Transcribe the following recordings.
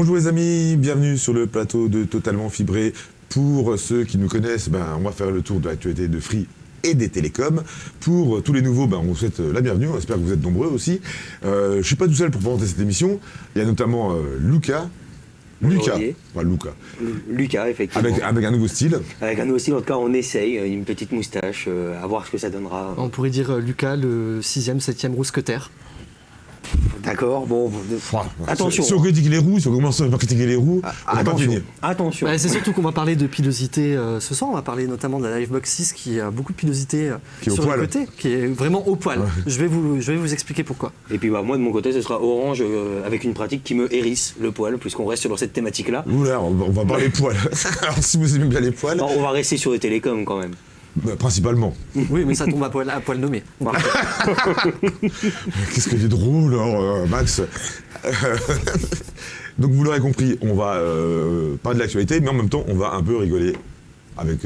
Bonjour les amis, bienvenue sur le plateau de Totalement Fibré. Pour ceux qui nous connaissent, on va faire le tour de l'actualité de Free et des télécoms. Pour tous les nouveaux, on vous souhaite la bienvenue, on espère que vous êtes nombreux aussi. Je ne suis pas tout seul pour présenter cette émission, il y a notamment Lucas, effectivement. Avec un nouveau style. Avec un nouveau style, en tout cas, on essaye, une petite moustache, à voir ce que ça donnera. On pourrait dire Lucas, le 6e, 7e rousquetaire. D'accord, bon, attention. Si on critique les roues, si on commence à critiquer les roues, on va pas finir. Attention. C'est surtout qu'on va parler de pilosité ce soir, on va parler notamment de la Livebox 6 qui a beaucoup de pilosité sur le côté, qui est vraiment au poil. Ouais. Je vais vous expliquer pourquoi. Et puis moi de mon côté, ce sera orange avec une pratique qui me hérisse le poil, puisqu'on reste sur cette thématique-là. Oula, on va parler poils. Alors si vous aimez bien les poils... Non, on va rester sur les télécoms quand même. Principalement. Oui, mais ça tombe à poil nommé. Qu'est-ce que c'est drôle, Max. Donc vous l'aurez compris, on va parler de l'actualité, mais en même temps, on va un peu rigoler avec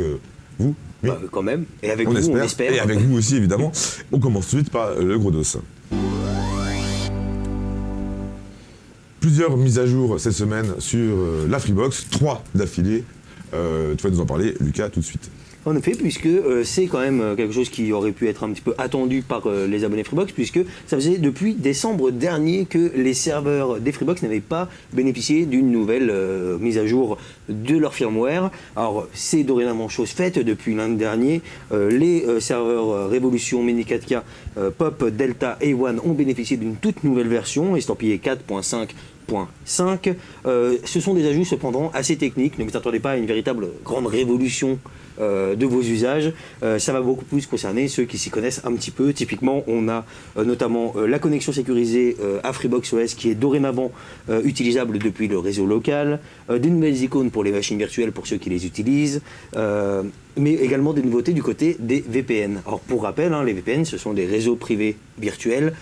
vous. Oui. Quand même. Et avec vous, on espère. Et avec vous aussi, évidemment. On commence tout de suite par le gros dos. Plusieurs mises à jour cette semaine sur la Freebox, 3 d'affilée. Tu vas nous en parler, Lucas, tout de suite. En effet, puisque c'est quand même quelque chose qui aurait pu être un petit peu attendu par les abonnés Freebox, puisque ça faisait depuis décembre dernier que les serveurs des Freebox n'avaient pas bénéficié d'une nouvelle mise à jour de leur firmware. Alors c'est dorénavant chose faite depuis l'an dernier. Les serveurs Revolution, Mini 4K, Pop, Delta et One ont bénéficié d'une toute nouvelle version, estampillée 4.5.5. Ce sont des ajouts cependant assez techniques, ne vous attendez pas à une véritable grande révolution de vos usages. Ça va beaucoup plus concerner ceux qui s'y connaissent un petit peu. Typiquement, on a notamment la connexion sécurisée à Freebox OS qui est dorénavant utilisable depuis le réseau local, des nouvelles icônes pour les machines virtuelles pour ceux qui les utilisent, mais également des nouveautés du côté des VPN. Alors pour rappel, les VPN, ce sont des réseaux privés virtuels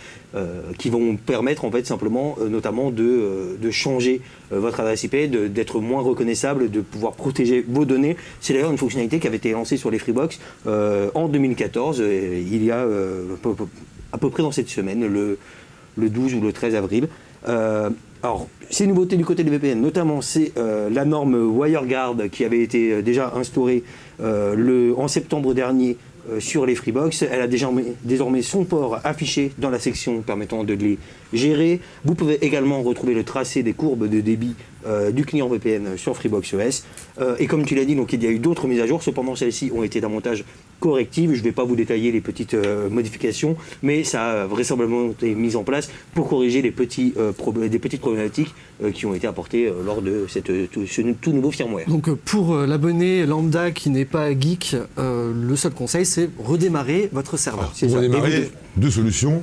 qui vont permettre en fait simplement notamment de changer votre adresse IP, d'être moins reconnaissable, de pouvoir protéger vos données. C'est d'ailleurs une fonctionnalité qui avait été lancée sur les Freebox en 2014, il y a à peu près dans cette semaine, le 12 ou le 13 avril. Alors, ces nouveautés du côté des VPN, notamment, c'est la norme WireGuard qui avait été déjà instaurée en septembre dernier sur les Freebox. Elle a désormais son port affiché dans la section permettant de les gérer. Vous pouvez également retrouver le tracé des courbes de débit du client VPN sur Freebox OS. Et comme tu l'as dit, donc, il y a eu d'autres mises à jour. Cependant, celles-ci ont été d'un montage correctif. Je ne vais pas vous détailler les petites modifications, mais ça a vraisemblablement été mis en place pour corriger des petites problématiques qui ont été apportées lors de ce tout nouveau firmware. Donc pour l'abonné lambda qui n'est pas geek, le seul conseil c'est redémarrer votre serveur. Pour redémarrer, deux solutions,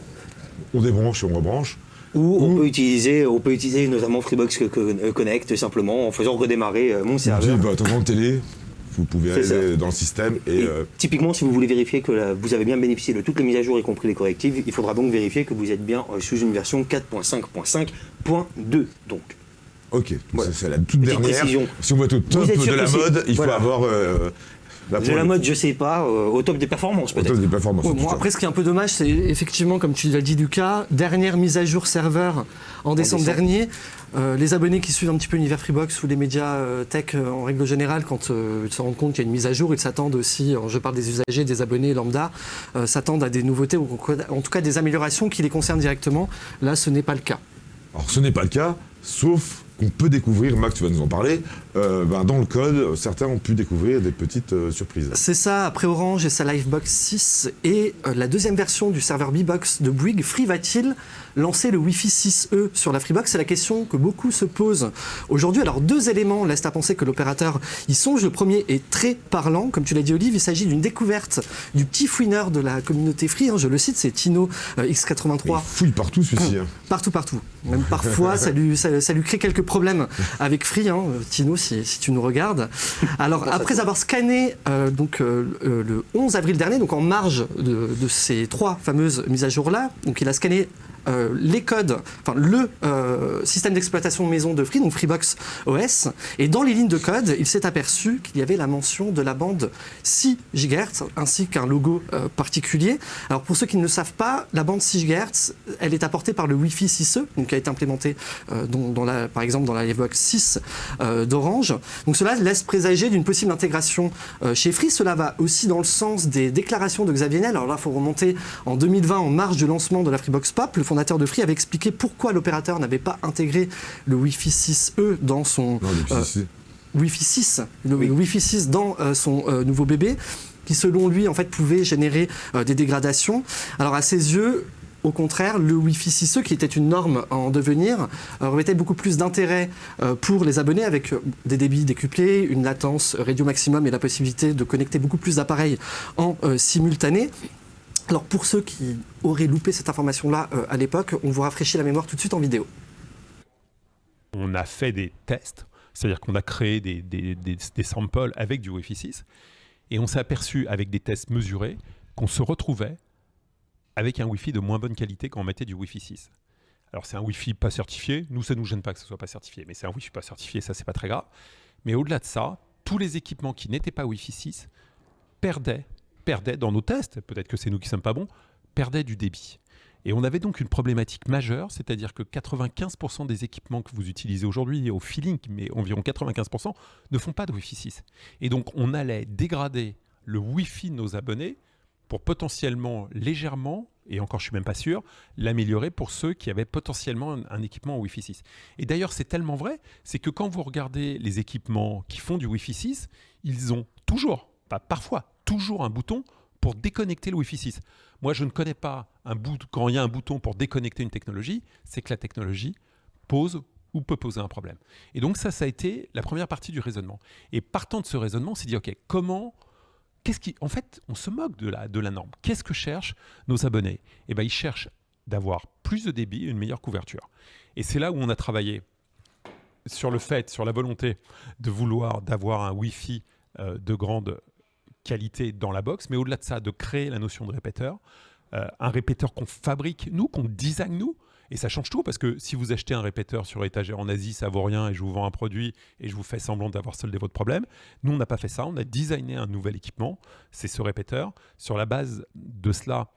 on débranche et on rebranche. Ou on peut utiliser notamment Freebox Connect simplement en faisant redémarrer mon serveur. Votre grande télé, vous pouvez aller dans le système et typiquement, si vous voulez vérifier que vous avez bien bénéficié de toutes les mises à jour, y compris les correctives, il faudra donc vérifier que vous êtes bien sous une version 4.5.5.2. Donc. Ok, voilà. C'est la toute dernière. Précision. Si on veut être au top de la mode, il faut avoir... de la mode, je sais pas, au top des performances peut-être. Au top des performances. Après, ce qui est un peu dommage, c'est effectivement, comme tu l'as dit Lucas, dernière mise à jour serveur en décembre dernier. Les abonnés qui suivent un petit peu l'univers Freebox ou les médias tech en règle générale, quand ils se rendent compte qu'il y a une mise à jour, ils s'attendent aussi, je parle des usagers, des abonnés lambda, s'attendent à des nouveautés ou en tout cas des améliorations qui les concernent directement. Là, ce n'est pas le cas. Alors, ce n'est pas le cas, sauf qu'on peut découvrir, Max, tu vas nous en parler, dans le code, certains ont pu découvrir des petites surprises. C'est ça, après Orange et sa Livebox 6 et la deuxième version du serveur Bbox de Bouygues, Free va-t-il lancer le Wi-Fi 6E sur la Freebox? C'est la question que beaucoup se posent aujourd'hui. Alors deux éléments laissent à penser que l'opérateur y songe. Le premier est très parlant, comme tu l'as dit Olive, il s'agit d'une découverte du petit fouineur de la communauté Free, je le cite, c'est Tino X83. Il fouille partout celui-ci. Partout. Même parfois, ça lui crée quelques problèmes avec Free, Tino, si tu nous regardes. Alors, après avoir scanné le 11 avril dernier, donc en marge de ces 3 fameuses mises à jour-là, donc il a scanné les codes, enfin le système d'exploitation maison de Free, donc Freebox OS. Et dans les lignes de code, il s'est aperçu qu'il y avait la mention de la bande 6 GHz ainsi qu'un logo particulier. Alors pour ceux qui ne le savent pas, la bande 6 GHz, elle est apportée par le Wi-Fi 6E, donc qui a été implémenté par exemple dans la Livebox 6 d'Orange. Donc cela laisse présager d'une possible intégration chez Free. Cela va aussi dans le sens des déclarations de Xavier Niel. Alors là, il faut remonter en 2020, en marge du lancement de la Freebox Pop. Le fondateur de Free avait expliqué pourquoi l'opérateur n'avait pas intégré le Wi-Fi 6E dans son... Wi-Fi 6, le Wi-Fi 6 dans son nouveau bébé, qui selon lui en fait pouvait générer des dégradations. Alors à ses yeux, au contraire, le Wi-Fi 6E, qui était une norme en devenir, revêtait beaucoup plus d'intérêt pour les abonnés, avec des débits décuplés, une latence radio maximum et la possibilité de connecter beaucoup plus d'appareils en simultané. Alors pour ceux qui auraient loupé cette information-là à l'époque, on vous rafraîchit la mémoire tout de suite en vidéo. On a fait des tests, c'est-à-dire qu'on a créé des samples avec du Wi-Fi 6, et on s'est aperçu avec des tests mesurés qu'on se retrouvait avec un Wi-Fi de moins bonne qualité quand on mettait du Wi-Fi 6. Alors c'est un Wi-Fi pas certifié, nous ça ne nous gêne pas que ce soit pas certifié, mais c'est un Wi-Fi pas certifié, ça c'est pas très grave. Mais au-delà de ça, tous les équipements qui n'étaient pas Wi-Fi 6 perdaient dans nos tests, peut-être que c'est nous qui sommes pas bons, perdaient du débit. Et on avait donc une problématique majeure, c'est-à-dire que 95% des équipements que vous utilisez aujourd'hui au feeling, mais environ 95%, ne font pas de Wi-Fi 6. Et donc on allait dégrader le Wi-Fi de nos abonnés pour potentiellement, légèrement, et encore je ne suis même pas sûr, l'améliorer pour ceux qui avaient potentiellement un équipement Wi-Fi 6. Et d'ailleurs, c'est tellement vrai, c'est que quand vous regardez les équipements qui font du Wi-Fi 6, ils ont toujours, pas parfois, toujours un bouton pour déconnecter le Wi-Fi 6. Moi, je ne connais pas quand il y a un bouton pour déconnecter une technologie, c'est que la technologie pose ou peut poser un problème. Et donc ça a été la première partie du raisonnement. Et partant de ce raisonnement, on s'est dit, OK, en fait, on se moque de la norme. Qu'est-ce que cherchent nos abonnés ? Eh bien, ils cherchent d'avoir plus de débit et une meilleure couverture. Et c'est là où on a travaillé sur la volonté d'avoir un Wi-Fi de grande qualité dans la box, mais au-delà de ça, de créer la notion de répéteur. Un répéteur qu'on fabrique nous, qu'on design nous. Et ça change tout, parce que si vous achetez un répéteur sur étagère en Asie, ça vaut rien, et je vous vends un produit et je vous fais semblant d'avoir soldé votre problème. Nous, on n'a pas fait ça. On a designé un nouvel équipement, c'est ce répéteur. Sur la base de cela,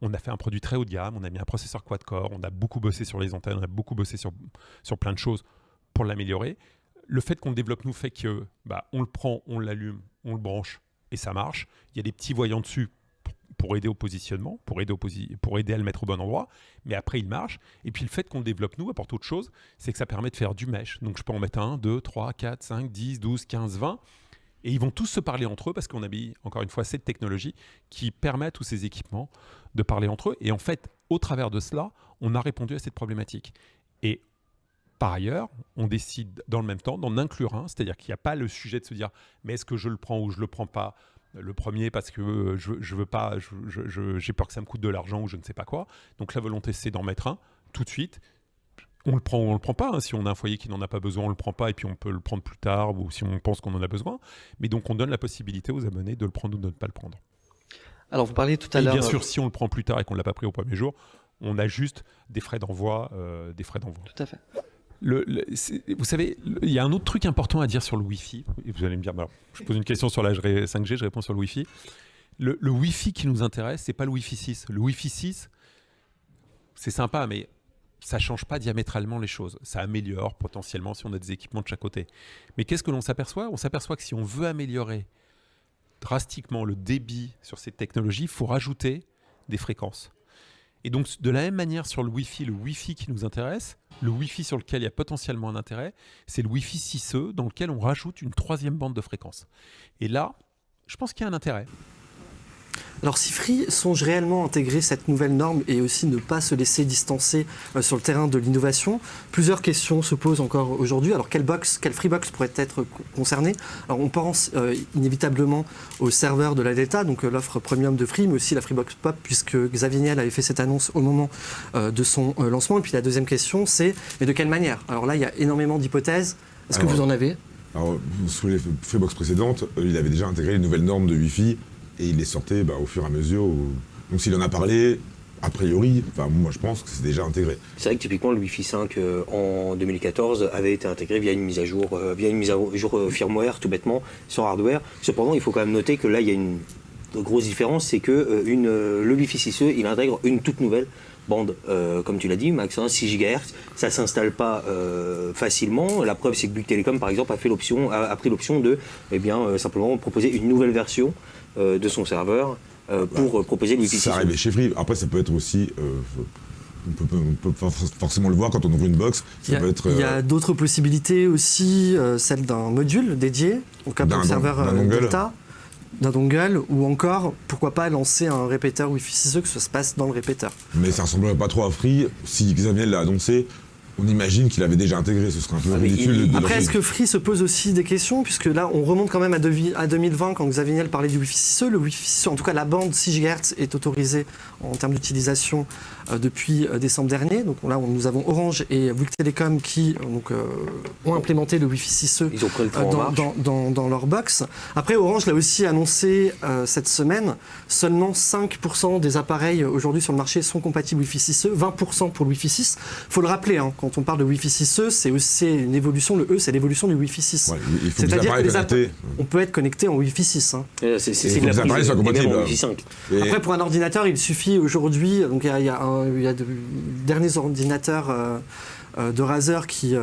on a fait un produit très haut de gamme, on a mis un processeur quad-core, on a beaucoup bossé sur les antennes, on a beaucoup bossé sur plein de choses pour l'améliorer. Le fait qu'on le développe nous fait que on le prend, on l'allume, on le branche et ça marche. Il y a des petits voyants dessus pour aider au positionnement, pour aider à le mettre au bon endroit, mais après il marche. Et puis le fait qu'on le développe nous apporte autre chose, c'est que ça permet de faire du mesh. Donc je peux en mettre 1, 2, 3, 4, 5, 10, 12, 15, 20, et ils vont tous se parler entre eux parce qu'on a mis, encore une fois, cette technologie qui permet à tous ces équipements de parler entre eux. Et en fait, au travers de cela, on a répondu à cette problématique. Et par ailleurs, on décide dans le même temps d'en inclure un, c'est-à-dire qu'il n'y a pas le sujet de se dire « mais est-ce que je le prends ou je ne le prends pas ?» Le premier parce que je veux pas, j'ai peur que ça me coûte de l'argent ou je ne sais pas quoi. Donc la volonté, c'est d'en mettre un tout de suite. On le prend ou on le prend pas. Hein. Si on a un foyer qui n'en a pas besoin, on le prend pas et puis on peut le prendre plus tard ou si on pense qu'on en a besoin. Mais donc on donne la possibilité aux abonnés de le prendre ou de ne pas le prendre. Alors vous parliez tout à l'heure. Bien sûr, si on le prend plus tard et qu'on ne l'a pas pris au premier jour, on a juste des frais d'envoi. Tout à fait. Vous savez, il y a un autre truc important à dire sur le Wi-Fi. Et vous allez me dire, je pose une question sur la 5G, je réponds sur le Wi-Fi. Le Wi-Fi qui nous intéresse, c'est pas le Wi-Fi 6. Le Wi-Fi 6, c'est sympa, mais ça change pas diamétralement les choses. Ça améliore potentiellement si on a des équipements de chaque côté. Mais qu'est-ce que l'on s'aperçoit ? On s'aperçoit que si on veut améliorer drastiquement le débit sur ces technologies, il faut rajouter des fréquences. Et donc, de la même manière sur le Wi-Fi qui nous intéresse, le Wi-Fi sur lequel il y a potentiellement un intérêt, c'est le Wi-Fi 6E dans lequel on rajoute une troisième bande de fréquence. Et là, je pense qu'il y a un intérêt. Alors si Free songe réellement intégrer cette nouvelle norme et aussi ne pas se laisser distancer sur le terrain de l'innovation, plusieurs questions se posent encore aujourd'hui. Alors quelle Freebox pourrait être concernée ? Alors on pense inévitablement au serveur de la Delta, donc l'offre premium de Free, mais aussi la Freebox Pop, puisque Xavier Niel avait fait cette annonce au moment de son lancement. Et puis la deuxième question, c'est mais de quelle manière ? Alors là, il y a énormément d'hypothèses. Est-ce que vous en avez ? Alors, sur les Freebox précédentes, il avait déjà intégré les nouvelles normes de Wi-Fi et il les sortait au fur et à mesure. Donc s'il en a parlé, a priori, enfin moi je pense que c'est déjà intégré. C'est vrai que typiquement le Wi-Fi 5 en 2014 avait été intégré via une mise à jour, firmware tout bêtement, sans hardware. Cependant, il faut quand même noter que là il y a une grosse différence, c'est que le Wi-Fi 6E, il intègre une toute nouvelle bande, comme tu l'as dit, Max, 6 GHz. Ça ne s'installe pas facilement. La preuve, c'est que Bouygues Telecom, par exemple, a pris l'option de simplement proposer une nouvelle version de son serveur pour proposer le Wi-Fi 6E. Ça arrive chez Free. Après, ça peut être aussi... on peut pas forcément le voir quand on ouvre une box. Il y a d'autres possibilités aussi, celle d'un module dédié, au cas pour le serveur Delta, d'un dongle, ou encore, pourquoi pas lancer un répéteur Wi-Fi 6E, que ça se passe dans le répéteur. Mais ça ressemblerait pas trop à Free. Si Xavier l'a annoncé, on imagine qu'il avait déjà intégré, ce serait un peu ridicule. Après, est-ce que Free se pose aussi des questions, puisque là, on remonte quand même à 2020, quand Xavier Niel parlait du Wi-Fi 6E. Le Wi-Fi 6E, en tout cas la bande 6 GHz, est autorisée en termes d'utilisation depuis décembre dernier. Donc là, nous avons Orange et Bouygues Telecom qui ont implémenté le Wi-Fi 6E Ils ont pris le train en marche. dans leur box. Après, Orange l'a aussi annoncé cette semaine, seulement 5% des appareils aujourd'hui sur le marché sont compatibles Wi-Fi 6E, 20% pour le Wi-Fi 6. Il faut le rappeler, quand on parle de Wi-Fi 6E, c'est aussi une évolution, le E c'est l'évolution du Wi-Fi 6. Ouais, il faut c'est-à-dire que on peut être connecté en Wi-Fi 6. C'est les appareils soient compatibles. Wi-Fi 5. Après, pour un ordinateur, il suffit aujourd'hui, donc il y a de derniers ordinateurs de Razer qui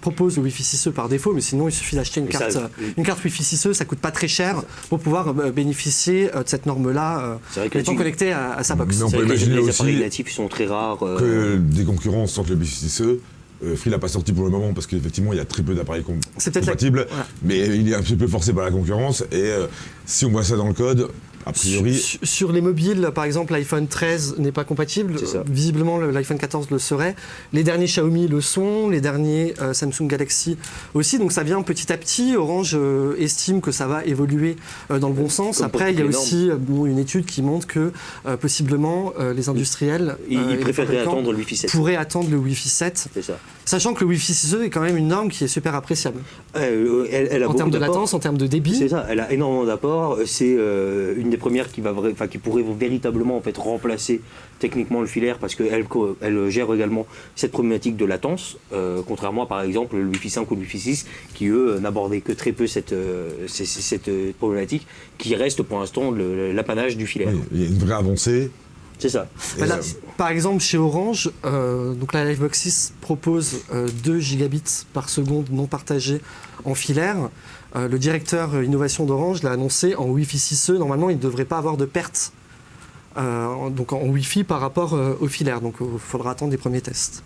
proposent le Wi-Fi 6E par défaut, mais sinon il suffit d'acheter une carte Wi-Fi 6E, ça coûte pas très cher pour pouvoir bénéficier de cette norme-là, étant connecté à sa box. Mais on peut imaginer les aussi appareils natifs sont très rares. Que des concurrents sortent le Wi-Fi 6E. Free l'a pas sorti pour le moment parce qu'effectivement il y a très peu d'appareils compatibles, mais il est un petit peu forcé par la concurrence et si on voit ça dans le code, a priori... Sur les mobiles, par exemple, l'iPhone 13 n'est pas compatible. Visiblement, l'iPhone 14 le serait. Les derniers Xiaomi le sont, les derniers Samsung Galaxy aussi. Donc ça vient petit à petit. Orange estime que ça va évoluer dans le bon sens. Après, il y a aussi une étude qui montre que possiblement les industriels ils préféreraient attendre le Wi-Fi 7. Pourraient attendre le Wi-Fi 7. C'est ça. Sachant que le Wi-Fi 6E est quand même une norme qui est super appréciable. Elle a en termes de latence, en termes de débit. C'est ça, elle a énormément d'apports. C'est une des premières qui pourrait véritablement remplacer techniquement le filaire parce qu'elle gère également cette problématique de latence, contrairement à par exemple le Wi-Fi 5 ou le Wi-Fi 6 qui eux n'abordaient que très peu cette problématique qui reste pour l'instant l'apanage du filaire. Oui, il y a une vraie avancée. C'est ça. Là, par exemple, chez Orange, donc la Livebox 6 propose 2 gigabits par seconde non partagés en filaire. Le directeur innovation d'Orange l'a annoncé en Wi-Fi 6E. Normalement, il ne devrait pas avoir de perte donc en Wi-Fi par rapport au filaire. Donc, il faudra attendre des premiers tests.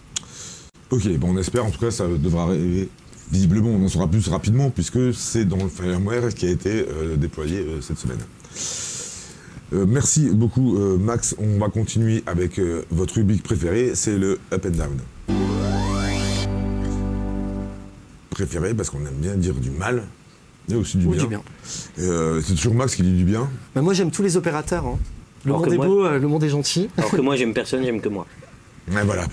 Ok, bon, on espère. En tout cas, ça devra arriver. Visiblement, on en saura plus rapidement puisque c'est dans le firmware qui a été déployé cette semaine. Merci beaucoup Max, on va continuer avec votre rubrique préférée, c'est le Up and Down. Préféré parce qu'on aime bien dire du mal, et aussi du bien. C'est toujours Max qui dit du bien. Bah moi j'aime tous les opérateurs, hein. Le monde est beau, le monde est gentil. Alors que moi j'aime personne, j'aime que moi. Ouais, voilà.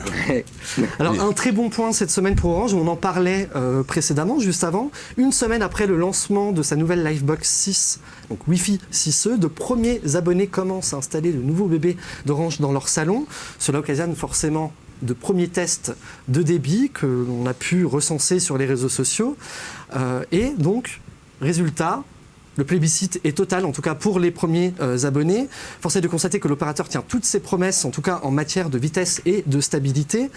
Alors un très bon point cette semaine pour Orange, on en parlait précédemment, juste avant. Une semaine après le lancement de sa nouvelle Livebox 6, donc Wi-Fi 6E, de premiers abonnés commencent à installer le nouveau bébé d'Orange dans leur salon. Cela occasionne forcément de premiers tests de débit que l'on a pu recenser sur les réseaux sociaux. Et donc, résultat... Le plébiscite est total, en tout cas pour les premiers abonnés. Force est de constater que l'opérateur tient toutes ses promesses, en tout cas en matière de vitesse et de stabilité.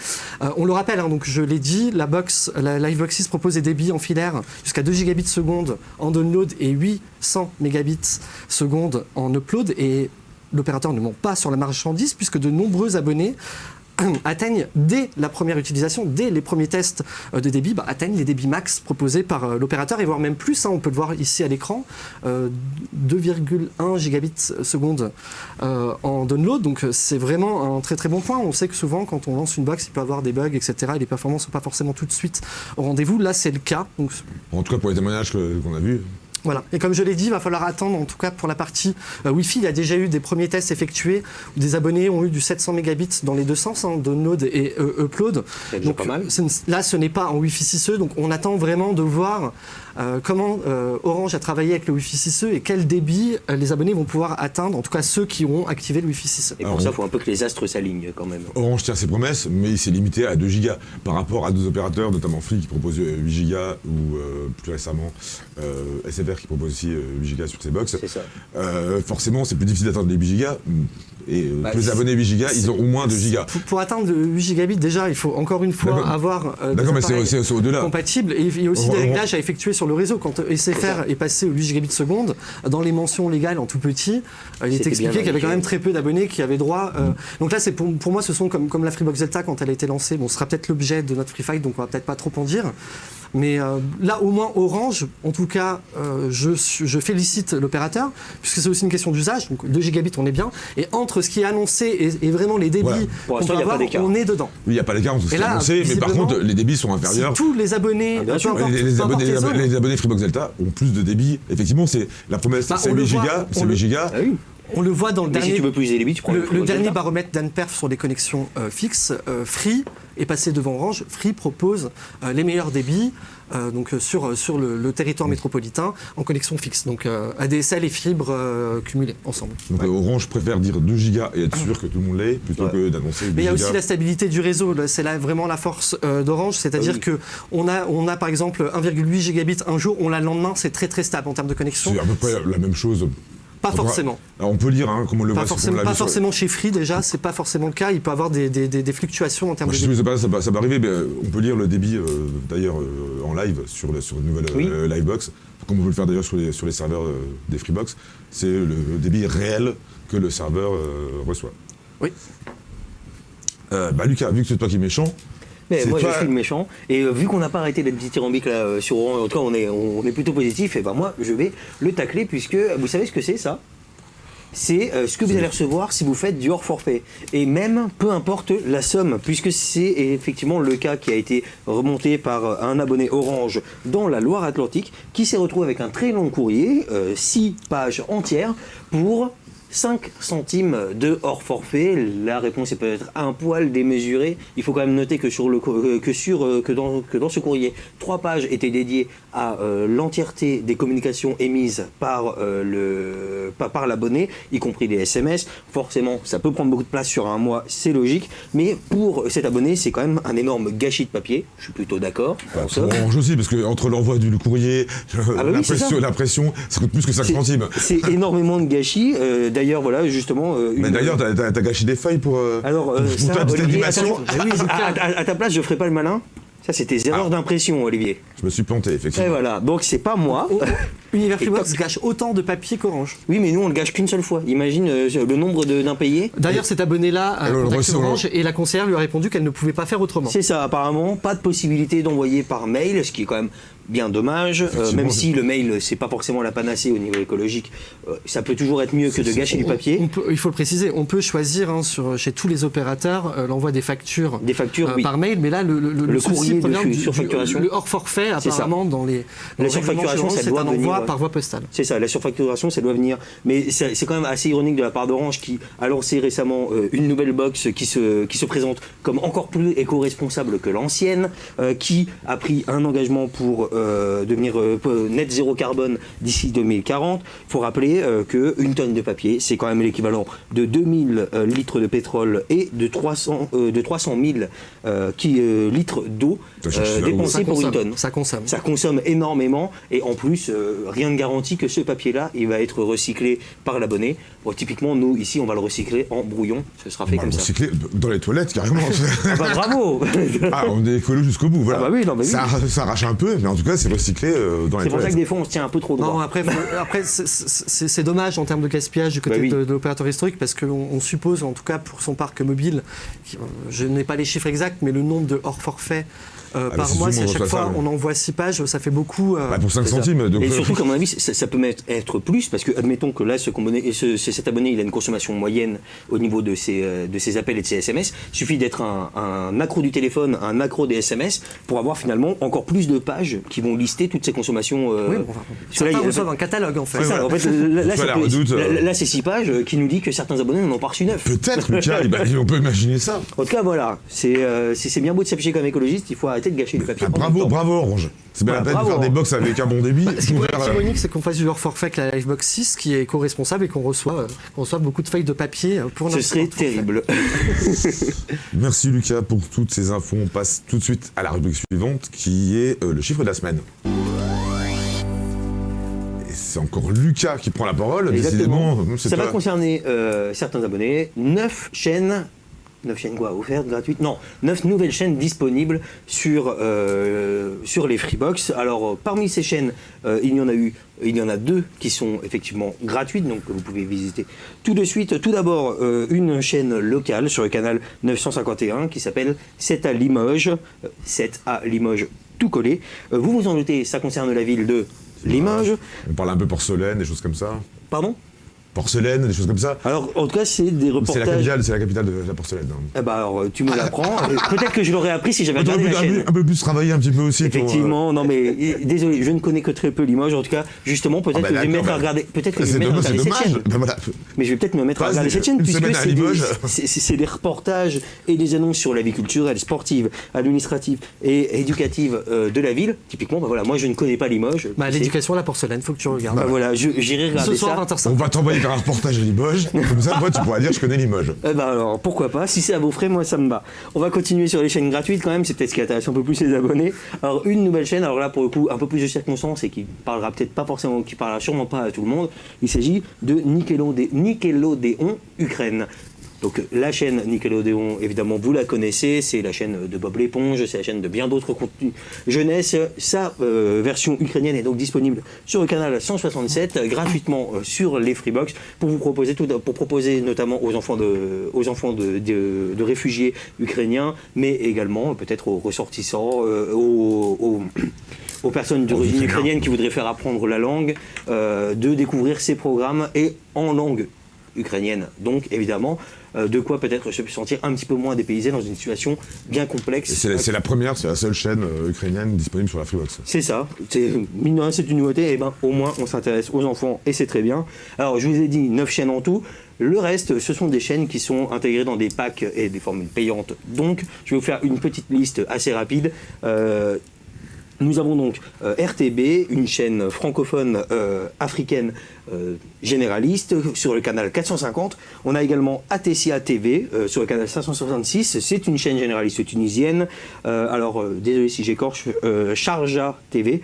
On le rappelle, donc je l'ai dit, la Livebox 6 propose des débits en filaire jusqu'à 2 gigabits seconde en download et 800 mégabits seconde en upload. Et l'opérateur ne ment pas sur la marchandise puisque de nombreux abonnés atteignent dès la première utilisation, dès les premiers tests de débit, atteignent les débits max proposés par l'opérateur et voire même plus, on peut le voir ici à l'écran, 2,1 gigabits seconde en download, donc c'est vraiment un très très bon point. On sait que souvent quand on lance une box, il peut y avoir des bugs, etc. et les performances ne sont pas forcément tout de suite au rendez-vous. Là c'est le cas. Donc... En tout cas pour les témoignages qu'on a vus. Voilà. Et comme je l'ai dit, il va falloir attendre, en tout cas pour la partie Wi-Fi. Il y a déjà eu des premiers tests effectués où des abonnés ont eu du 700 mégabits dans les deux sens, download et upload. Donc, pas mal. Là, ce n'est pas en Wi-Fi 6E, donc on attend vraiment de voir comment Orange a travaillé avec le Wi-Fi 6E et quel débit les abonnés vont pouvoir atteindre, en tout cas ceux qui auront activé le Wi-Fi 6E. Et pour ça, il faut un peu que les astres s'alignent quand même. Orange tient ses promesses, mais il s'est limité à 2 gigas par rapport à 2 opérateurs, notamment Free qui propose 8 gigas ou plus récemment SFR qui propose aussi 8 gigas sur ses box. C'est ça. Forcément, c'est plus difficile d'atteindre les 8 gigas. Et tous les abonnés 8 gigas, ils ont au moins 2 gigas. Pour atteindre 8 gigabits, déjà, il faut encore une fois avoir des appareils c'est au-delà. compatibles. Et il y a aussi des réglages à effectuer sur le réseau. Quand SFR est passé aux 8 gigabits seconde, dans les mentions légales en tout petit, il est expliqué qu'il y avait quand même très peu d'abonnés qui avaient droit. Donc là, c'est pour moi, ce sont comme la Freebox Delta quand elle a été lancée. Bon, ce sera peut-être l'objet de notre Free Fight, donc on va peut-être pas trop en dire. Mais là, au moins, Orange, en tout cas, je félicite l'opérateur, puisque c'est aussi une question d'usage. Donc 2 gigabits, on est bien. Et entre ce qui est annoncé et vraiment les débits qu'on peut avoir, on est dedans. Oui, il n'y a pas d'écart entre ce qui est annoncé, mais par contre, les débits sont inférieurs. Si tous les abonnés, les abonnés Freebox Delta ont plus de débit. Effectivement, c'est la promesse, c'est 8 gigas. C'est 8 gigas. On le voit dans le dernier. Si tu veux plus de débit, tu prends le dernier baromètre d'Anperf sur les connexions fixes. Free est passé devant Orange. Free propose les meilleurs débits sur le territoire métropolitain en connexion fixe. Donc ADSL et fibre cumulées ensemble. Donc Orange préfère dire 2 gigas et être sûr que tout le monde l'ait plutôt que d'annoncer 8 gigas. Mais il y a aussi la stabilité du réseau. C'est là vraiment la force d'Orange. C'est-à-dire que on a par exemple 1,8 gigabits un jour, on l'a le lendemain, c'est très très stable en termes de connexion. C'est à peu près la même chose. Pas forcément. Alors on peut lire, comme on le voit. Pas forcément chez Free déjà, c'est pas forcément le cas. Il peut y avoir des fluctuations en termes de débit. Ça peut arriver, mais on peut lire le débit d'ailleurs en live sur une nouvelle Livebox, comme on peut le faire d'ailleurs sur les serveurs des Freebox. C'est le débit réel que le serveur reçoit. Oui. Lucas, vu que c'est toi qui es méchant. Mais moi, je suis le méchant. Et vu qu'on n'a pas arrêté d'être dithyrambique là sur Orange, en tout cas, on est plutôt positif. Et ben moi, je vais le tacler puisque vous savez ce que c'est ça ? C'est ce que vous allez recevoir si vous faites du hors forfait. Et même, peu importe la somme, puisque c'est effectivement le cas qui a été remonté par un abonné Orange dans la Loire-Atlantique, qui s'est retrouvé avec un très long courrier, 6 pages entières, pour 5 centimes de hors forfait. La réponse est peut-être un poil démesurée. Il faut quand même noter que dans ce courrier, 3 pages étaient dédiées à l'entièreté des communications émises par l'abonné, y compris des SMS. Forcément, ça peut prendre beaucoup de place sur un mois, c'est logique. Mais pour cet abonné, c'est quand même un énorme gâchis de papier. Je suis plutôt d'accord. Pour Orange aussi, parce qu'entre l'envoi du courrier, l'impression, ça coûte plus que 5 centimes. C'est énormément de gâchis. D'ailleurs, voilà, justement. Mais d'ailleurs, t'as gâché des feuilles pour ça, ta Olivier, animation. à ta place, je ferai pas le malin. Ça, c'est tes erreurs d'impression, Olivier. Je me suis planté, effectivement. Et voilà, donc c'est pas moi. Univers Freebox gâche autant de papier qu'Orange. Oui, mais nous, on le gâche qu'une seule fois. Imagine le nombre d'impayés. D'ailleurs, cet abonné-là a contacté Orange et la conseillère lui a répondu qu'elle ne pouvait pas faire autrement. C'est ça, apparemment, pas de possibilité d'envoyer par mail, ce qui est quand même bien dommage, même si le mail, c'est pas forcément la panacée au niveau écologique, ça peut toujours être mieux que de gâcher du papier. Il faut le préciser, on peut choisir chez tous les opérateurs l'envoi des factures oui. par mail, mais là, le courrier de surfacturation. Le hors forfait, apparemment, dans la surfacturation, ça doit venir par voie postale. C'est ça, la surfacturation, ça doit venir. Mais c'est quand même assez ironique de la part d'Orange qui a lancé récemment une nouvelle box qui se présente comme encore plus éco-responsable que l'ancienne, qui a pris un engagement pour devenir net zéro carbone d'ici 2040. Il faut rappeler qu'une tonne de papier, c'est quand même l'équivalent de 2000 litres de pétrole et de 300 000 litres d'eau dépensés pour une tonne. Ça consomme. Ça consomme énormément et en plus, rien ne garantit que ce papier-là, il va être recyclé par l'abonné. Bon, typiquement, nous, ici, on va le recycler en brouillon. Ce sera fait comme ça. Recycler dans les toilettes, carrément. Bravo. On est écolo jusqu'au bout. Voilà. Oui, ça arrache un peu, mais en tout cas, c'est recyclé dans les toilettes. C'est pour ça que des fois, on se tient un peu trop droit. Non, après c'est dommage en termes de gaspillage du côté de l'opérateur historique, parce qu'on suppose, en tout cas pour son parc mobile, je n'ai pas les chiffres exacts, mais le nombre de hors forfait par mois, si à chaque fois on envoie 6 pages, ça fait beaucoup. Pour 5 centimes. Donc et surtout qu'à mon avis, ça peut être plus, parce que admettons que là, cet abonné, il a une consommation moyenne au niveau de ses appels et de ses SMS. Il suffit d'être un accro du téléphone, un accro des SMS, pour avoir finalement encore plus de pages qui vont lister toutes ces consommations. Certains reçoivent un catalogue en fait. C'est ça. En fait, là, c'est 6 pages qui nous dit que certains abonnés n'en ont pas reçu 9. Peut-être, Lucas, on peut imaginer ça. En tout cas, voilà, c'est bien beau de s'afficher comme écologiste, il faut arrêter de gâcher du papier. Ah, bravo Orange. C'est bien Voilà, la peine de bravo, faire des Orange. box avec un bon débit. Ce qui pour pourrait faire, être ironique, c'est qu'on fasse du hors forfait avec la Livebox 6, qui est co-responsable et qu'on reçoit beaucoup de feuilles de papier pour Ce notre serait forfait. terrible. Merci Lucas pour toutes ces infos. On passe tout de suite à la rubrique suivante qui est le chiffre de la semaine. Et c'est encore Lucas qui prend la parole. Exactement. Décidément, c'est Ça va toi. concerner certains abonnés. 9 chaînes. 9 chaînes quoi, offertes, gratuites? Non, 9 nouvelles chaînes disponibles sur les Freebox. Alors, parmi ces chaînes, il y en a 2 qui sont effectivement gratuites, donc que vous pouvez visiter tout de suite. Tout d'abord, une chaîne locale sur le canal 951 qui s'appelle 7 à Limoges. 7 à Limoges, tout collé. Vous vous en doutez, ça concerne la ville de Limoges. On parle un peu porcelaine, des choses comme ça. Pardon? Porcelaine, des choses comme ça. Alors, en tout cas, c'est des reportages. C'est la capitale de la porcelaine. Hein. Eh ben alors, tu me l'apprends. Peut-être que je l'aurais appris si j'avais regardé la chaîne. Un peu plus travailler un petit peu aussi. Effectivement, non mais désolé, je ne connais que très peu Limoges. En tout cas, justement, peut-être que je vais me mettre à regarder. Peut-être que je vais me mettre à regarder cette chaîne. Ben voilà. Mais je vais peut-être me mettre à regarder cette chaîne Une puisque semaine à Limoges. c'est des reportages et des annonces sur la vie culturelle, sportive, administrative et éducative de la ville. Typiquement, ben voilà, moi je ne connais pas Limoges. L'éducation à la porcelaine, faut que tu regardes. Ben voilà, j'irai regarder Ce soir, ça. 20h05. On va t'envoyer faire un reportage à Limoges. Comme ça, toi, tu pourras dire je connais Limoges. Eh ben alors, pourquoi pas, si c'est à vos frais, moi ça me va. On va continuer sur les chaînes gratuites quand même, c'est peut-être ce qui intéresse un peu plus les abonnés. Alors une nouvelle chaîne, alors là pour le coup un peu plus de circonstances et qui parlera peut-être pas forcément, qui parlera sûrement pas à tout le monde, il s'agit de Nickelodeon Ukraine. Donc la chaîne Nickelodeon, évidemment vous la connaissez, c'est la chaîne de Bob l'éponge, c'est la chaîne de bien d'autres contenus jeunesse. Sa version ukrainienne est donc disponible sur le canal 167 gratuitement sur les Freebox pour vous proposer notamment aux enfants de réfugiés ukrainiens, mais également peut-être aux ressortissants, aux personnes d'origine ukrainienne qui voudraient faire apprendre la langue, de découvrir ces programmes et en langue ukrainienne. Donc évidemment, de quoi peut-être se sentir un petit peu moins dépaysé dans une situation bien complexe. C'est la première, c'est la seule chaîne ukrainienne disponible sur la Freebox. C'est ça, mine de rien, c'est une nouveauté, et ben au moins on s'intéresse aux enfants et c'est très bien. Alors je vous ai dit 9 chaînes en tout, le reste ce sont des chaînes qui sont intégrées dans des packs et des formules payantes. Donc je vais vous faire une petite liste assez rapide. Nous avons donc RTB, une chaîne francophone africaine généraliste sur le canal 450. On a également ATCA TV sur le canal 566. C'est une chaîne généraliste tunisienne. Désolé si j'écorche, Sharjah TV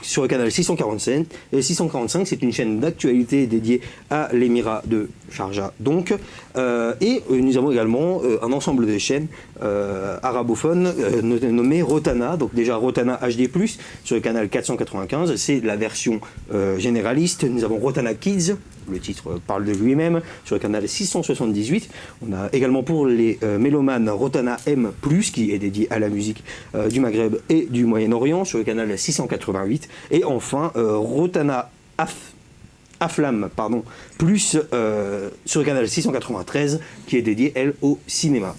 sur le canal 645. 645, c'est une chaîne d'actualité dédiée à l'émirat de Sharjah. Donc, et nous avons également un ensemble de chaînes arabophones nommées Rotana. Donc déjà Rotana HD+, sur le canal 495, c'est la version généraliste. Nous avons Rotana Kids, le titre parle de lui-même, sur le canal 678. On a également pour les mélomanes Rotana M+, qui est dédié à la musique du Maghreb et du Moyen-Orient, sur le canal 688. Et enfin, Rotana Aflam, plus sur le canal 693, qui est dédié, elle, au cinéma.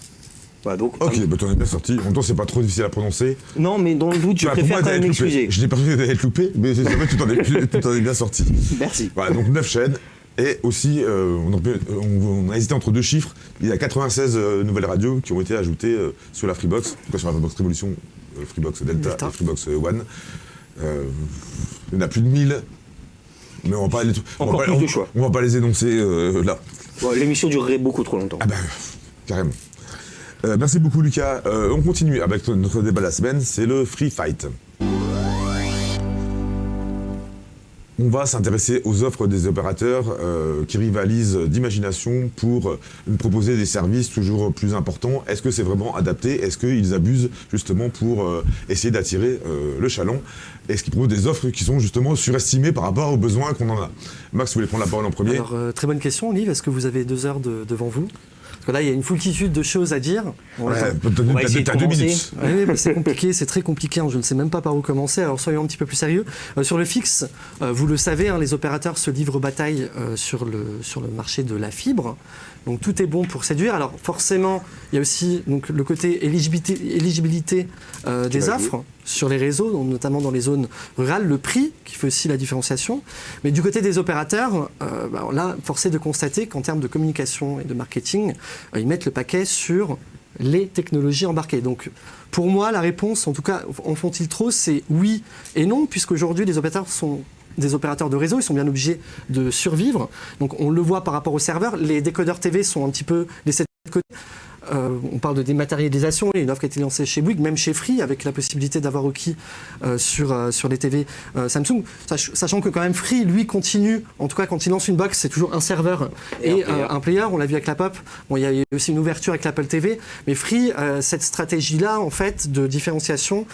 Voilà, donc, Ok, bah t'en es bien sorti. En même temps, c'est pas trop difficile à prononcer. Non, mais dans le doute, je préfère quand même m'excuser. Je n'ai pas fait d'être loupé, mais c'est vrai que tu t'en es bien sorti. Merci. Voilà, donc 9 chaînes. Et aussi, on a hésité entre 2 chiffres. Il y a 96 nouvelles radios qui ont été ajoutées sur la Freebox, en tout cas sur la Freebox Révolution, Freebox Delta et Freebox One. Il y en a plus de 1000. Mais on va pas les énoncer là. Bon, l'émission durerait beaucoup trop longtemps. Ah bah, carrément. Merci beaucoup Lucas. On continue avec notre débat de la semaine, c'est le Free Fight. On va s'intéresser aux offres des opérateurs qui rivalisent d'imagination pour nous proposer des services toujours plus importants. Est-ce que c'est vraiment adapté? Est-ce qu'ils abusent justement pour essayer d'attirer le chaland? Est-ce qu'ils proposent des offres qui sont justement surestimées par rapport aux besoins qu'on en a? Max, vous voulez prendre la parole en premier? Alors, très bonne question, Olive. Est-ce que vous avez 2 heures devant vous? Parce que là, il y a une foultitude de choses à dire. T'as 2 minutes. Oui, mais c'est compliqué, c'est très compliqué. Je ne sais même pas par où commencer. Alors soyons un petit peu plus sérieux. Sur le fixe, vous le savez, les opérateurs se livrent bataille sur le marché de la fibre. Donc tout est bon pour séduire. Alors forcément, il y a aussi donc, le côté éligibilité des offres sur les réseaux, donc, notamment dans les zones rurales, le prix qui fait aussi la différenciation. Mais du côté des opérateurs, là, force est de constater qu'en termes de communication et de marketing, ils mettent le paquet sur les technologies embarquées. Donc, pour moi, la réponse, en tout cas, en font-ils trop, c'est oui et non, puisqu'aujourd'hui, les opérateurs sont des opérateurs de réseau, ils sont bien obligés de survivre. Donc, on le voit par rapport aux serveurs. Les décodeurs TV sont un petit peu laissés de côté. On parle de dématérialisation, il y a une offre qui a été lancée chez Bouygues, même chez Free, avec la possibilité d'avoir Oki sur les TV Samsung, sachant que quand même Free, lui, continue, en tout cas quand il lance une box, c'est toujours un serveur et un player, on l'a vu avec la Pop, bon, il y a aussi une ouverture avec l'Apple TV, mais Free, cette stratégie-là, en fait, de différenciation,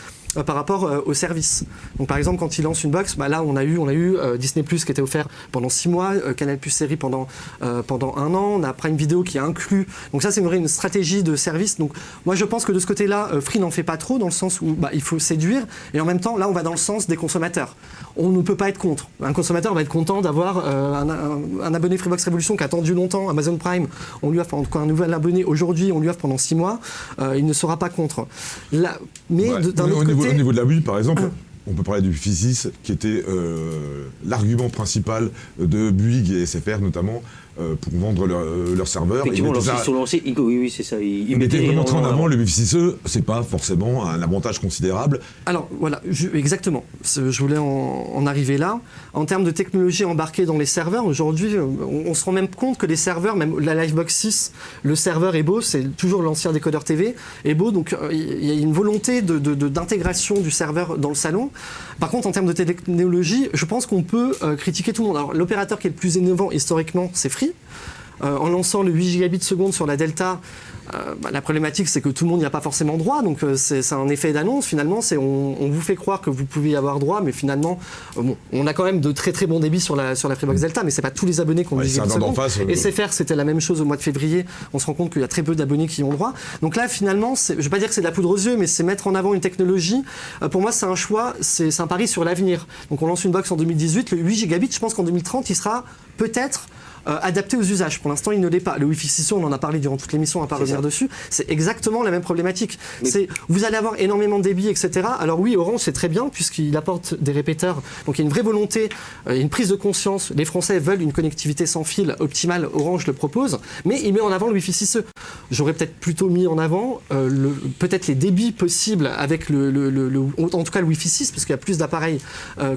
par rapport au service. Donc par exemple quand il lance une box, là on a eu Disney+ qui était offert pendant 6 mois, Canal+ série pendant 1 an, on a Prime Video qui a inclus. Donc ça c'est une stratégie de service. Donc moi je pense que de ce côté-là, Free n'en fait pas trop dans le sens où il faut séduire et en même temps là on va dans le sens des consommateurs. On ne peut pas être contre. Un consommateur va être content d'avoir un abonné Freebox Révolution qui a attendu longtemps, Amazon Prime, on lui offre en tout cas un nouvel abonné aujourd'hui, on lui offre pendant 6 mois, il ne sera pas contre. Là, mais d'un autre côté, au niveau de la Wii, par exemple, on peut parler du Wi-Fi 6, qui était l'argument principal de Bouygues et SFR notamment, pour vendre leur serveur. Effectivement, lorsqu'ils sont lancés, oui, c'est ça. Ils mettaient vraiment en énormément avant le Wi-Fi 6E, c'est pas forcément un avantage considérable. Alors voilà, exactement. Je voulais en arriver là. En termes de technologie embarquée dans les serveurs, aujourd'hui, on se rend même compte que les serveurs, même la Livebox 6, le serveur Ebo, c'est toujours l'ancien décodeur TV, Ebo, donc il y a une volonté d'intégration du serveur dans le salon. Par contre, en termes de technologie, je pense qu'on peut critiquer tout le monde. Alors, l'opérateur qui est le plus innovant historiquement, c'est Free. En lançant le 8 gigabits seconde sur la Delta, la problématique c'est que tout le monde n'y a pas forcément droit, donc c'est un effet d'annonce finalement, on vous fait croire que vous pouvez y avoir droit, mais finalement on a quand même de très très bons débits sur la Freebox Delta, mais c'est pas tous les abonnés qui ont 8 gigabits seconde. Et SFR c'était la même chose au mois de février, on se rend compte qu'il y a très peu d'abonnés qui y ont droit. Donc là finalement, je vais pas dire que c'est de la poudre aux yeux, mais c'est mettre en avant une technologie, pour moi c'est un choix, c'est un pari sur l'avenir. Donc on lance une box en 2018, le 8 gigabits, je pense qu'en 2030 il sera peut-être adapté aux usages. Pour l'instant, il ne l'est pas. Le Wi-Fi 6, on en a parlé durant toute l'émission, on va pas revenir dessus. C'est exactement la même problématique. Vous allez avoir énormément de débit, etc. Alors oui, Orange, c'est très bien, puisqu'il apporte des répéteurs. Donc il y a une vraie volonté, une prise de conscience. Les Français veulent une connectivité sans fil optimale. Orange le propose. Mais il met en avant le Wi-Fi 6E. J'aurais peut-être plutôt mis en avant peut-être les débits possibles avec en tout cas le Wi-Fi 6, parce qu'il y a plus d'appareils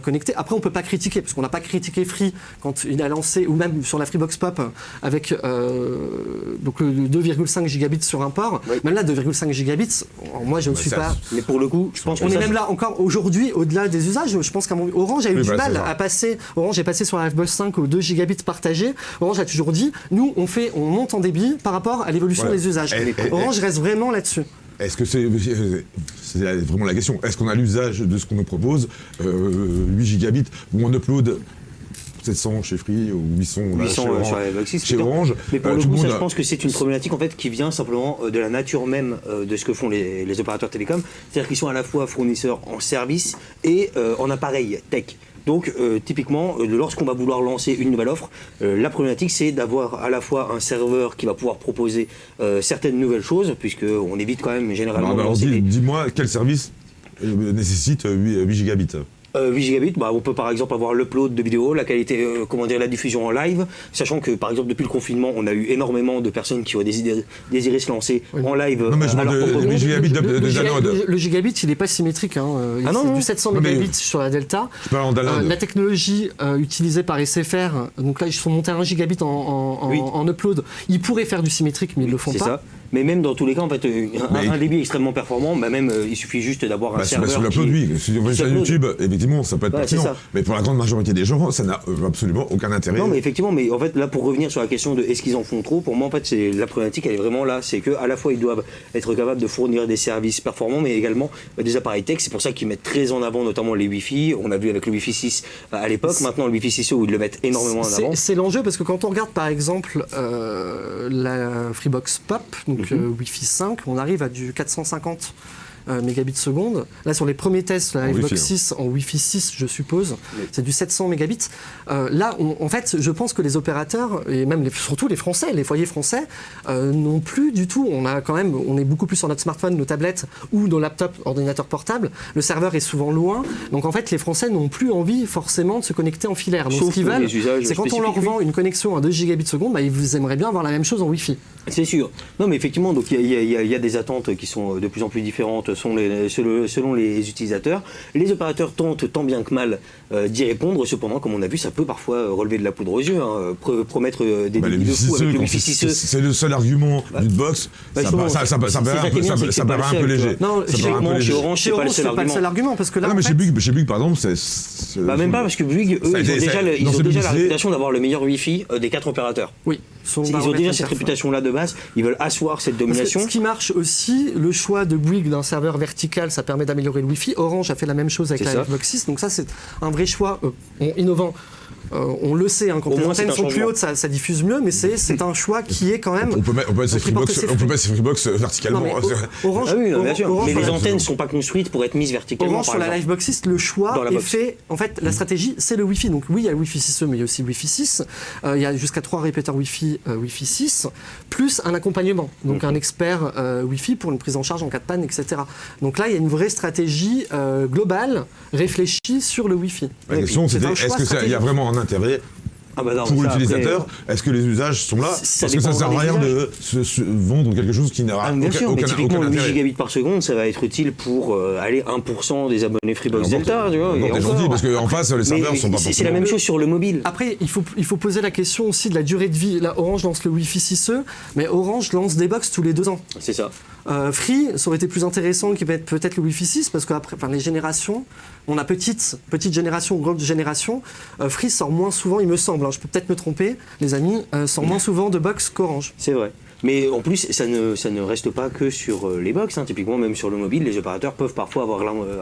connectés. Après, on peut pas critiquer, parce qu'on n'a pas critiqué Free quand il a lancé, ou même sur la Freebox Pop, avec donc le 2,5 gigabits sur un port. Oui. Même là, 2,5 gigabits, moi je ne suis pas... Mais pour le coup, je pense on est même là encore aujourd'hui, au-delà des usages. Je pense qu'Orange a eu du mal à passer. Orange est passé sur la Freebox 5 aux 2 gigabits partagés. Orange a toujours dit, nous on monte en débit par rapport à l'évolution des usages. Orange reste vraiment là-dessus. Est-ce que c'est vraiment la question? Est-ce qu'on a l'usage de ce qu'on nous propose, 8 gigabits, où on upload 700 chez Free ou 800 chez Orange. Mais pour le coup, je pense que c'est une problématique en fait qui vient simplement de la nature même de ce que font les opérateurs télécoms. C'est-à-dire qu'ils sont à la fois fournisseurs en service et en appareil tech. Donc typiquement, lorsqu'on va vouloir lancer une nouvelle offre, la problématique c'est d'avoir à la fois un serveur qui va pouvoir proposer certaines nouvelles choses, puisqu'on évite quand même généralement... Alors dis-moi, quel service nécessite 8 gigabits 8 gigabits, on peut par exemple avoir l'upload de vidéos, la qualité, la diffusion en live, sachant que par exemple depuis le confinement, on a eu énormément de personnes qui ont désiré se lancer en live. Non, mais je parle de gigabits le gigabit, il n'est pas symétrique. C'est du 700 mégabits sur la Delta. La technologie utilisée par SFR, donc là ils sont montés à 1 gigabit en upload. Ils pourraient faire du symétrique, mais ils ne le font pas. Ça. Mais même dans tous les cas, en fait, un débit extrêmement performant, il suffit juste d'avoir un serveur. Sur l'upload, oui. Sur YouTube, effectivement, ça peut être pertinent. Mais pour la grande majorité des gens, ça n'a absolument aucun intérêt. Non, mais effectivement, mais en fait, là, pour revenir sur la question de est-ce qu'ils en font trop, pour moi, en fait, la problématique, elle est vraiment là. C'est qu'à la fois, ils doivent être capables de fournir des services performants, mais également des appareils tech. C'est pour ça qu'ils mettent très en avant, notamment les Wi-Fi. On a vu avec le Wi-Fi 6 à l'époque. Maintenant, le Wi-Fi 6 où ils le mettent énormément en avant. C'est l'enjeu parce que quand on regarde, par exemple, la Freebox Pop, donc Wi-Fi 5, on arrive à du 450 mégabits seconde. Là, sur les premiers tests, la Livebox Wi-Fi, 6 en Wi-Fi 6, je suppose, c'est du 700 mégabits. Là, en fait, je pense que les opérateurs, et même surtout les Français, les foyers français, n'ont plus du tout. On est beaucoup plus sur notre smartphone, nos tablettes ou nos laptops, ordinateurs portables. Le serveur est souvent loin. Donc, en fait, les Français n'ont plus envie forcément de se connecter en filaire. Donc, ce qu'ils veulent, c'est quand on leur vend une connexion à 2 gigabits seconde, ils aimeraient bien avoir la même chose en Wi-Fi. C'est sûr. Non, mais effectivement, donc il y a des attentes qui sont de plus en plus différentes selon les utilisateurs. Les opérateurs tentent tant bien que mal d'y répondre. Cependant, comme on a vu, ça peut parfois relever de la poudre aux yeux, promettre des débits de fou avec le Wi-Fi 6E. C'est le seul argument d'une box. Ça paraît un peu léger. Non, chez Orange, c'est pas le seul argument. Parce que là, non, mais chez Bouygues, par exemple, même pas, parce que Bouygues, eux, ils ont déjà la réputation d'avoir le meilleur Wi-Fi des 4 opérateurs. Oui. Ils ont déjà cette réputation-là de base, ils veulent asseoir cette domination. Ce qui marche aussi, le choix de Bouygues d'un serveur vertical, ça permet d'améliorer le Wi-Fi. Orange a fait la même chose avec la Livebox 6, donc ça c'est un vrai choix innovant. On le sait, quand les antennes sont plus hautes, ça diffuse mieux, mais c'est un choix qui est quand même... On peut mettre ces Freebox verticalement. Orange, bien sûr. Mais les antennes ne sont pas construites pour être mises verticalement. Orange, sur la Livebox 6, le choix est fait... En fait, la stratégie, c'est le Wi-Fi. Donc oui, il y a le Wi-Fi 6E, mais il y a aussi le Wi-Fi 6. Il y a jusqu'à 3 répéteurs Wi-Fi 6, plus un accompagnement. Donc un expert Wi-Fi pour une prise en charge en cas de panne, etc. Donc là, il y a une vraie stratégie globale, réfléchie sur le Wi-Fi. La question, c'était, est-ce qu'il y a vraiment un intérêt pour l'utilisateur? Est-ce que les usages sont là? Parce que ça ne sert à rien de se vendre quelque chose qui n'aura bien sûr, mais typiquement, le 8 intérêt. gigabits par seconde, ça va être utile pour aller 1% des abonnés Freebox Delta. Tu vois, t'es gentil, parce qu'en face, les serveurs sont pas forcément... C'est la même chose sur le mobile. Après, il faut poser la question aussi de la durée de vie. Là, Orange lance le Wi-Fi 6E, mais Orange lance des box tous les 2 ans. C'est ça. Free, ça aurait été plus intéressant qu'il mette peut-être le Wi-Fi 6, parce qu'après, les générations, on a petite génération, grande génération. Free sort moins souvent, il me semble, je peux peut-être me tromper, les amis, sort moins souvent de box qu'Orange. C'est vrai. Mais en plus, ça ne reste pas que sur les box. Typiquement, même sur le mobile, les opérateurs peuvent parfois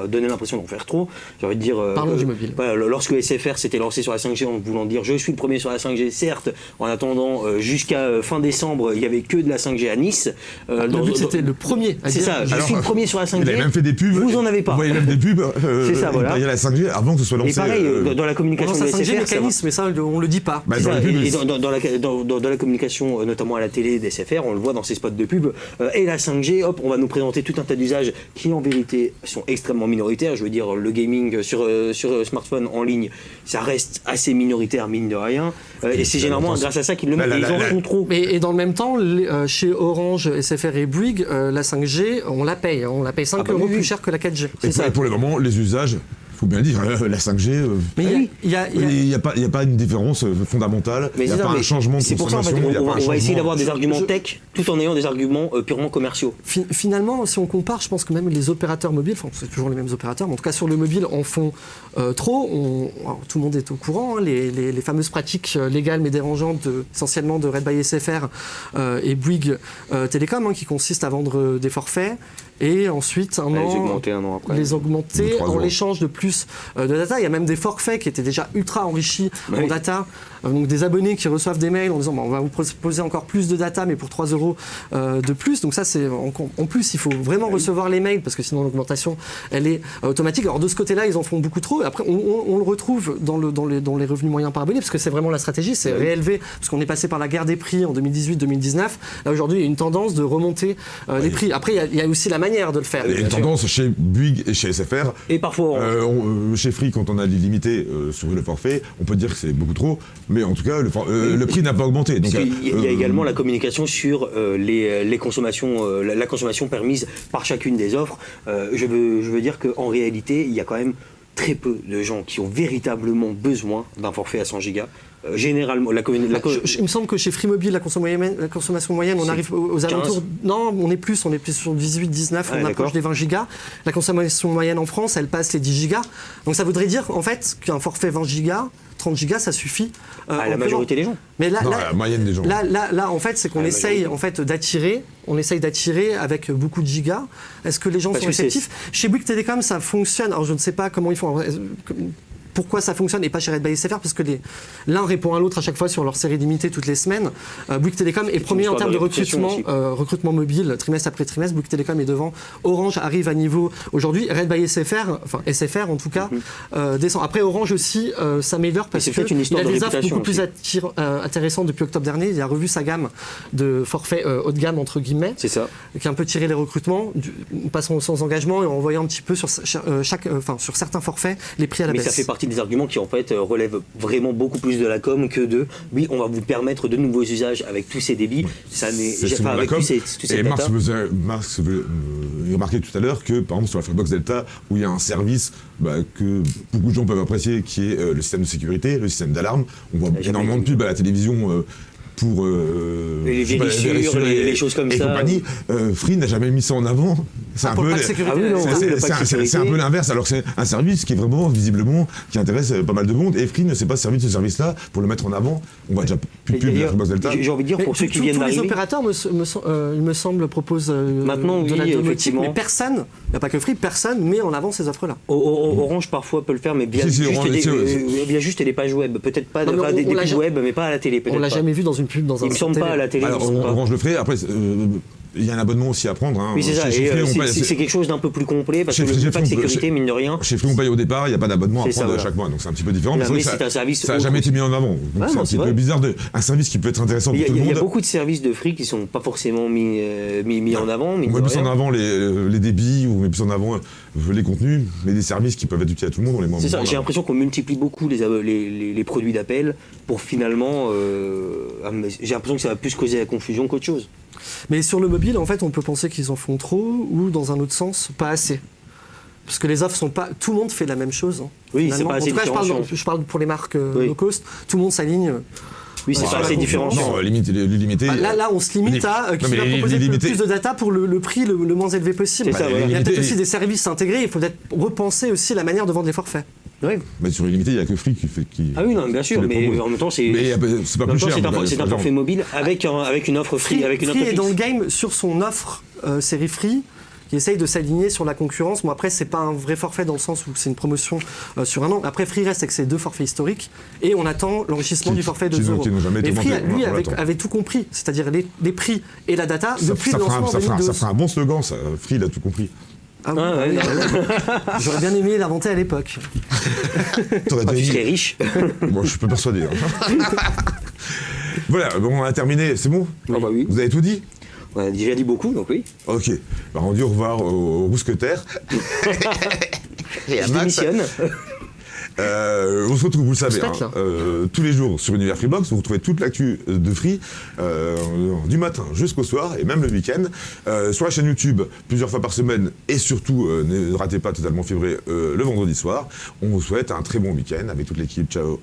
donner l'impression d'en faire trop. J'ai envie de dire. Parlons du mobile. Lorsque SFR s'était lancé sur la 5G en voulant dire je suis le premier sur la 5G, certes, en attendant jusqu'à fin décembre, il n'y avait que de la 5G à Nice. Le but, c'était le premier à dire. C'est ça, je suis le premier sur la 5G. Il avait même fait des pubs. Vous en avez pas. Vous voyez même des pubs. C'est ça, voilà. Il y a la 5G avant que ce soit lancé. Et pareil, dans la communication de SFR. 5G mécanisme, mais ça, on le dit pas. Dans la communication, notamment à la télé des SFR, on le voit dans ces spots de pub, et la 5G, hop, on va nous présenter tout un tas d'usages qui en vérité sont extrêmement minoritaires. Je veux dire, le gaming sur smartphone en ligne, ça reste assez minoritaire, mine de rien, et c'est généralement grâce à ça qu'ils le mettent, et ils en font trop. Et dans le même temps, chez Orange, SFR et Bouygues, la 5G, on la paye 5 euros plus cher que la 4G. C'est ça. Pour le moment, les usages, il faut bien le dire, la 5G, il n'y a pas une différence fondamentale, il n'y a pas un changement de consommation. C'est pour ça, en fait, on va essayer d'avoir des arguments tech tout en ayant des arguments purement commerciaux. Finalement, si on compare, je pense que même les opérateurs mobiles, c'est toujours les mêmes opérateurs, mais en tout cas sur le mobile, en font trop. Tout le monde est au courant, les fameuses pratiques légales mais dérangeantes, essentiellement de Red by SFR et Bouygues Télécom, qui consistent à vendre des forfaits et ensuite les augmenter en l'échange de plus de data. Il y a même des forfaits qui étaient déjà ultra enrichis en data, donc des abonnés qui reçoivent des mails en disant on va vous proposer encore plus de data mais pour 3 euros de plus. Donc ça, c'est en plus, il faut vraiment recevoir les mails parce que sinon l'augmentation elle est automatique. Alors de ce côté-là, ils en font beaucoup trop. Et après, on le retrouve dans les revenus moyens par abonné parce que c'est vraiment la stratégie, c'est réélever, parce qu'on est passé par la guerre des prix en 2018-2019. Là aujourd'hui, il y a une tendance de remonter les prix. Après, il y a aussi la manière de le faire. Il y a une tendance chez Bouygues et chez SFR. Et parfois chez Free, quand on a l'illimité sur le forfait, on peut dire que c'est beaucoup trop, mais en tout cas, le prix n'a pas augmenté. Donc, il y a également la communication sur les consommations, la consommation permise par chacune des offres. Je veux dire qu'en réalité, il y a quand même très peu de gens qui ont véritablement besoin d'un forfait à 100 gigas. Généralement, il me semble que chez Free Mobile, la consommation moyenne, on arrive aux alentours. Non, on est plus sur 18-19, on approche des 20 gigas. La consommation moyenne en France, elle passe les 10 gigas. Donc ça voudrait dire en fait qu'un forfait 20 gigas, 30 gigas, ça suffit. À la majorité des gens. Mais là, la moyenne des gens. Là, en fait, c'est qu'on essaye en fait d'attirer. On essaye d'attirer avec beaucoup de gigas. Est-ce que les gens sont réceptifs? Chez Bouygues Télécom, ça fonctionne. Alors je ne sais pas comment ils font. pourquoi ça fonctionne et pas chez Red by SFR, parce que l'un répond à l'autre à chaque fois sur leur série limitée toutes les semaines. Bouygues Télécom est premier en termes de recrutement mobile, trimestre après trimestre. Bouygues Télécom est devant. Orange arrive à niveau aujourd'hui. Red by SFR, enfin SFR en tout cas, descend. Après, Orange aussi s'améliore parce qu'il a des offres beaucoup plus intéressantes depuis octobre dernier. Il a revu sa gamme de forfaits haut de gamme, entre guillemets. C'est ça. Qui a un peu tiré les recrutements, passant sans engagement et en envoyant un petit peu sur certains forfaits les prix à la baisse. Mais ça fait partie des arguments qui en fait relèvent vraiment beaucoup plus de la com que de oui, on va vous permettre de nouveaux usages avec tous ces débits. Ça n'est avec tous ces et Marc veut remarquer tout à l'heure que par exemple sur la Freebox Delta où il y a un service que beaucoup de gens peuvent apprécier qui est le système de sécurité, le système d'alarme. On voit énormément de pubs à la télévision pour les vérissures, les choses comme et ça. Compagnie. Free n'a jamais mis ça en avant. C'est un peu l'inverse, alors que c'est un service qui est vraiment visiblement qui intéresse pas mal de monde. Et Free ne s'est pas servi de ce service-là pour le mettre en avant. On voit déjà plus de la Freebox Delta. J'ai envie de dire pour ceux qui viennent d'arriver. Tous les opérateurs, il me semble, proposent maintenant de la domotique, effectivement. mais personne, il n'y a pas que Free, personne met en avant ces offres-là. Orange parfois peut le faire, mais bien juste les pages web. Peut-être pas des pubs web, mais pas à la télé. On l'a jamais vu dans une pub dans un. Il me semble pas à la télé. Alors Orange le ferait. Après, il y a un abonnement aussi à prendre. Oui, c'est ça. C'est quelque chose d'un peu plus complet parce que le pack sécurité, mine de rien. Chez Free, on paye au départ, il n'y a pas d'abonnement à prendre chaque mois, donc c'est un petit peu différent. Mais c'est un service. Ça n'a jamais été mis en avant. C'est un petit peu bizarre. Un service qui peut être intéressant pour tout le monde. Il y a beaucoup de services de Free qui ne sont pas forcément mis en avant. On met plus en avant les débits, ou on met plus en avant les contenus, mais des services qui peuvent être utiles à tout le monde, on les met en avant. C'est ça. J'ai l'impression qu'on multiplie beaucoup les produits d'appel pour finalement. J'ai l'impression que ça va plus causer la confusion qu'autre chose. Mais sur le mobile, en fait, on peut penser qu'ils en font trop ou, dans un autre sens, pas assez. Parce que les offres sont pas... Tout le monde fait la même chose. Oui, c'est pas assez différenciant. Je parle pour les marques low cost. Tout le monde s'aligne. Oui, c'est pas assez différenciant. Non, limité. Là, on se limite à qui va proposer plus de data pour le prix le moins élevé possible. Ça, il y a peut-être aussi des services intégrés. Il faut peut-être repenser aussi la manière de vendre les forfaits. Oui. Mais sur Illimité, il n'y a que Free qui fait. Ah oui, non, bien sûr, mais en même temps, c'est pas plus cher. C'est un forfait mobile avec une offre Free. Free est dans le game sur son offre série Free, qui essaye de s'aligner sur la concurrence. Bon, après, c'est pas un vrai forfait dans le sens où c'est une promotion sur un an. Après, Free reste avec ses 2 forfaits historiques et on attend l'enrichissement du forfait de 2 €. Mais Free, lui, avait tout compris, c'est-à-dire les prix et la data depuis le lancement en 2012. Ça fera un bon slogan, ça. Free, il a tout compris. Ah oui, j'aurais bien aimé l'inventer à l'époque. Tu serais riche. Moi, je peux persuader. Voilà, on a terminé, c'est bon? Ah bah oui. Vous avez tout dit? On a déjà dit beaucoup, donc oui. Ok, on dit au revoir aux Rousquetaires. Je démissionne. On se retrouve, vous le savez, tous les jours sur Univers Freebox. Vous retrouvez toute l'actu de Free du matin jusqu'au soir et même le week-end sur la chaîne YouTube plusieurs fois par semaine et surtout ne ratez pas Totalement Fibré le vendredi soir. On vous souhaite un très bon week-end avec toute l'équipe. Ciao.